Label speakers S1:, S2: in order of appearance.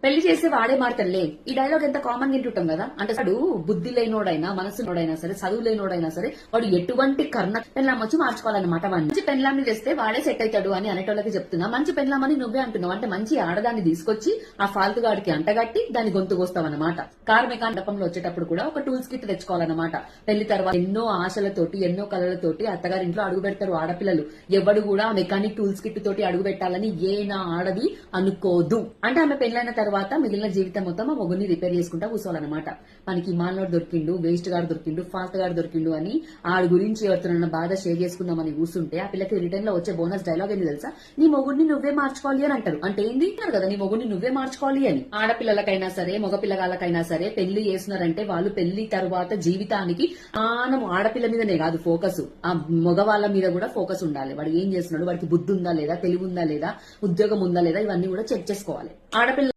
S1: పెళ్లి చేస్తే వాడే మాడతాడులే. ఈ డైలాగ్ ఎంత కామన్ వింటుంటాం కదా. అంటే వాడు బుద్ధి లేనోడైనా మనసునోడైనా సరే చదువు లేనోడైనా సరే వాడు ఎటువంటి పెళ్ళాం వచ్చి మార్చుకోవాలన్నమాట. మంచి పెళ్ళాన్ని తెస్తే వాడే సెట్ అవుతాడు అని అనేటోళ్ళకి చెప్తున్నా. మంచి పెళ్ళామని నువ్వే అంటున్నావు. అంటే మంచి ఆడదాన్ని తీసుకొచ్చి ఆ ఫాల్తు గాడికి అంటగట్టి దాన్ని గొంతుకొస్తావన్నమాట. కార్ మెకానికంలో వచ్చేటప్పుడు కూడా ఒక టూల్స్ కిట్ తెచ్చుకోవాలన్నమాట. పెళ్లి తర్వాత ఎన్నో ఆశలతోటి ఎన్నో కళలతోటి అత్తగారింట్లో అడుగు పెడతారు ఆడపిల్లలు. ఎవడు కూడా మెకానిక్ టూల్స్ కిట్ తోటి అడుగు పెట్టాలని ఏ నా ఆడది అనుకోదు. అంటే ఆమె పెళ్ళైన తర్వాత మిగిలిన జీవితం మొత్తం ఆ మొగుని రిపేర్ చేసుకుంటా కూర్చోవాలన్నమాట. మనకి మాల్నోడు దొరికిండు, వేస్ట్ గాడు దొరికిండు, ఫాల్త్ గాడు దొరికిండు అని ఆడి గురించి ఎవరితో బాధ షేర్ చేసుకుందామని కూర్చుంటే ఆ పిల్లకి రిటర్న్ లో వచ్చే బోనస్ డైలాగ్ ఏంది తెలుసా? నీ మొగుడిని నువ్వే మార్చుకోవాలి అని అంటారు. అంటే ఏంది కదా, నీ మొగుడిని నువ్వే మార్చుకోవాలి అని. ఆడపిల్లలకైనా సరే మగ పిల్లగాళ్ళకైనా సరే పెళ్లి చేస్తున్నారంటే వాళ్ళు పెళ్లి తర్వాత జీవితానికి మనం ఆడపిల్ల మీదనే కాదు ఫోకస్, ఆ మగవాళ్ళ మీద కూడా ఫోకస్ ఉండాలి. వాడు ఏం చేస్తున్నాడు, వాడికి బుద్ధి ఉందా లేదా, తెలివి ఉందా లేదా, ఉద్యోగం ఉందా లేదా, ఇవన్నీ కూడా చెక్ చేసుకోవాలి. ఆడపిల్ల